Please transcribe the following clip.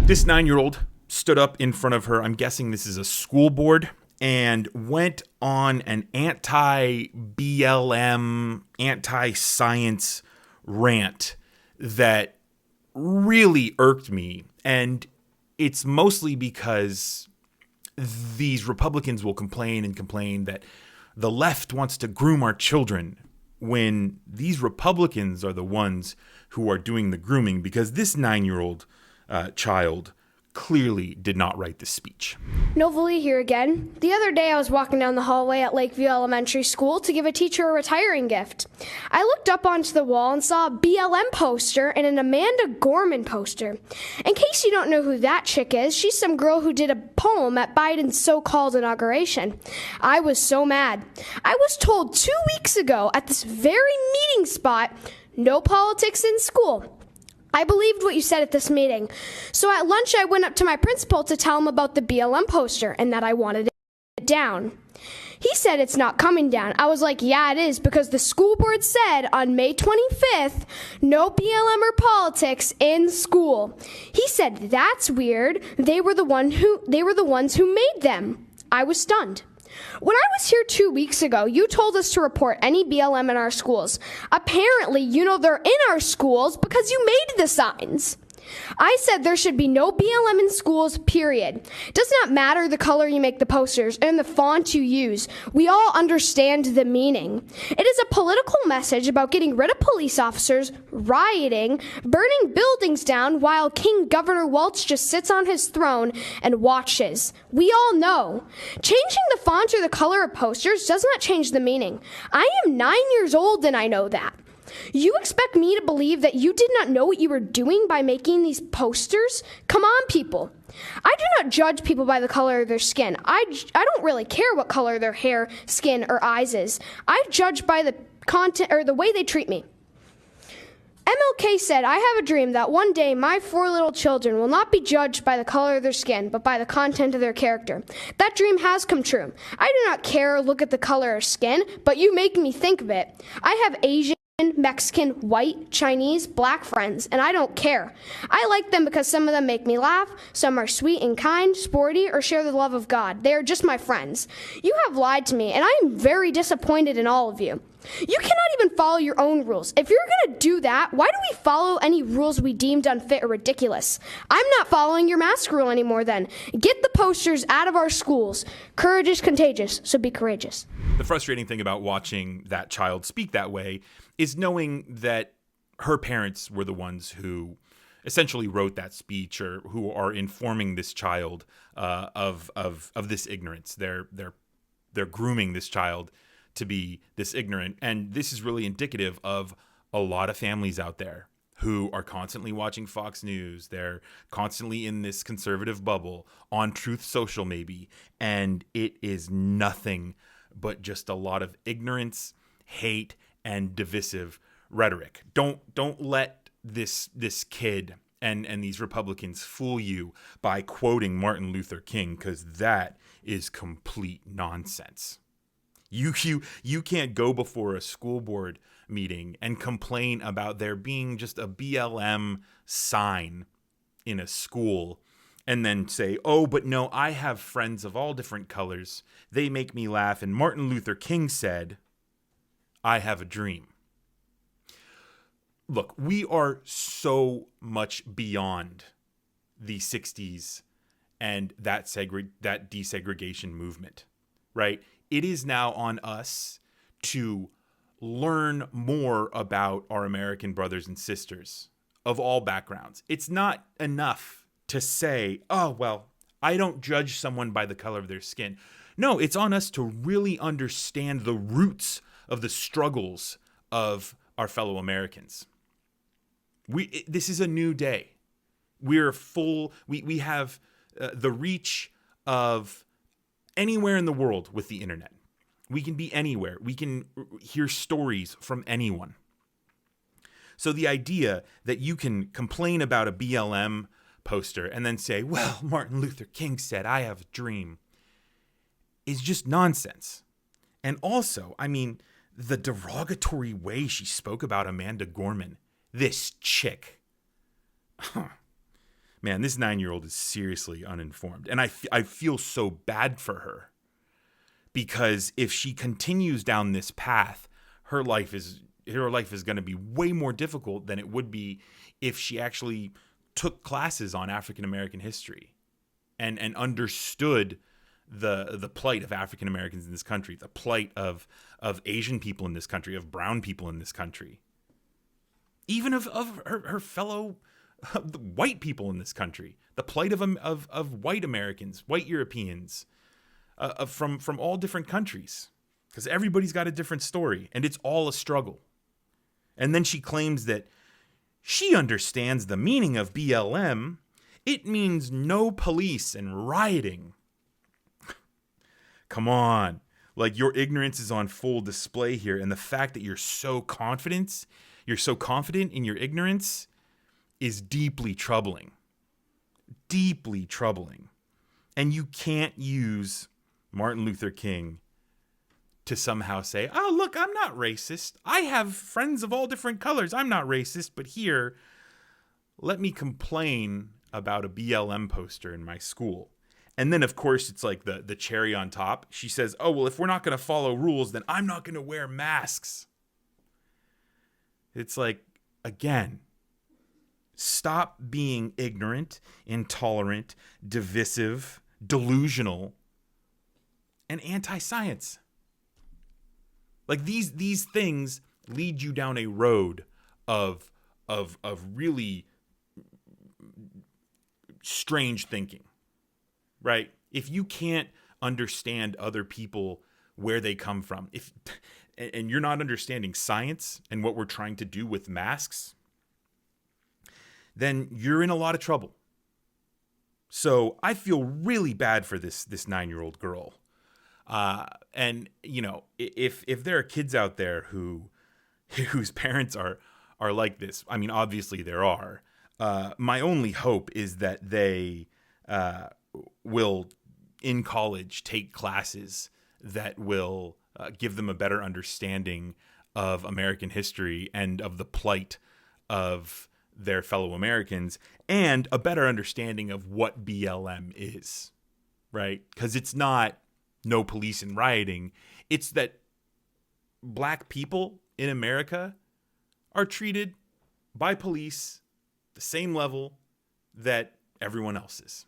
This 9-year-old stood up in front of her, I'm guessing this is a school board, and went on an anti-BLM, anti-science rant that really irked me. And it's mostly because these Republicans will complain and complain that the left wants to groom our children, when these Republicans are the ones who are doing the grooming, because this 9-year-old child clearly did not write the speech. Novalee here again. The other day I was walking down the hallway at Lakeview Elementary School to give a teacher a retiring gift. I looked up onto the wall and saw a BLM poster and an Amanda Gorman poster. In case you don't know who that chick is, she's some girl who did a poem at Biden's so-called inauguration. I was so mad. I was told 2 weeks ago at this very meeting spot, no politics in school. I believed what you said at this meeting. So at lunch, I went up to my principal to tell him about the BLM poster and that I wanted it down. He said it's not coming down. I was like, yeah, it is, because the school board said on May 25th, no BLM or politics in school. He said, that's weird. They were the ones who made them. I was stunned. When I was here 2 weeks ago, you told us to report any BLM in our schools. Apparently, you know they're in our schools because you made the signs. I said there should be no BLM in schools, period. It does not matter the color you make the posters and the font you use. We all understand the meaning. It is a political message about getting rid of police officers, rioting, burning buildings down while King Governor Welch just sits on his throne and watches. We all know. Changing the font or the color of posters does not change the meaning. I am 9 years old and I know that. You expect me to believe that you did not know what you were doing by making these posters? Come on, people. I do not judge people by the color of their skin. I don't really care what color their hair, skin, or eyes is. I judge by the content or the way they treat me. MLK said, I have a dream that one day my 4 little children will not be judged by the color of their skin, but by the content of their character. That dream has come true. I do not care or look at the color of skin, but you make me think of it. I have Asian, Mexican, white, Chinese, black friends, and I don't care. I like them because some of them make me laugh, some are sweet and kind, sporty, or share the love of God. They are just my friends. You have lied to me, and I am very disappointed in all of you. You cannot even follow your own rules. If you're going to do that, why do we follow any rules we deemed unfit or ridiculous? I'm not following your mask rule anymore then. Get the posters out of our schools. Courage is contagious, so be courageous. The frustrating thing about watching that child speak that way is knowing that her parents were the ones who essentially wrote that speech, or who are informing this child of this ignorance. They're grooming this child to be this ignorant. And this is really indicative of a lot of families out there who are constantly watching Fox News. They're constantly in this conservative bubble on Truth Social maybe. And it is nothing but just a lot of ignorance, hate, and divisive rhetoric. Don't let this kid and these Republicans fool you by quoting Martin Luther King, because that is complete nonsense. You can't go before a school board meeting and complain about there being just a BLM sign in a school and then say, oh, but no, I have friends of all different colors. They make me laugh. And Martin Luther King said, I have a dream. Look, we are so much beyond the 60s and that desegregation movement, right? It is now on us to learn more about our American brothers and sisters of all backgrounds. It's not enough to say, oh, well, I don't judge someone by the color of their skin. No, it's on us to really understand the roots of the struggles of our fellow Americans. This is a new day. We're full. We have the reach of anywhere in the world with the internet. We can be anywhere. We can hear stories from anyone. So the idea that you can complain about a BLM poster and then say, well, Martin Luther King said, I have a dream, is just nonsense. And also, I mean, the derogatory way she spoke about Amanda Gorman, this chick. man, this 9-year-old is seriously uninformed. And I feel so bad for her, because if she continues down this path, her life is going to be way more difficult than it would be if she actually took classes on African American history and understood the plight of African Americans in this country, the plight of Asian people in this country, of brown people in this country, even of her fellow white people in this country, the plight of white Americans, white Europeans, from all different countries, because everybody's got a different story and it's all a struggle. And then she claims that she understands the meaning of BLM. It means no police and rioting. Come on. Like, your ignorance is on full display here. And the fact that you're so confident in your ignorance is deeply troubling. Deeply troubling. And you can't use Martin Luther King to somehow say, oh, look, I'm not racist. I have friends of all different colors. I'm not racist. But here, let me complain about a BLM poster in my school. And then, of course, it's like the cherry on top. She says, oh, well, if we're not going to follow rules, then I'm not going to wear masks. It's like, again, stop being ignorant, intolerant, divisive, delusional, and anti-science. Like, these things lead you down a road of really strange thinking, right? If you can't understand other people, where they come from, and you're not understanding science and what we're trying to do with masks, then you're in a lot of trouble. So I feel really bad for this 9-year-old girl. And you know, if there are kids out there whose parents are like this, I mean, obviously there are. My only hope is that they will, in college, take classes that will give them a better understanding of American history and of the plight of their fellow Americans, and a better understanding of what BLM is, right? Because it's not no police and rioting. It's that black people in America are treated by police the same level that everyone else is.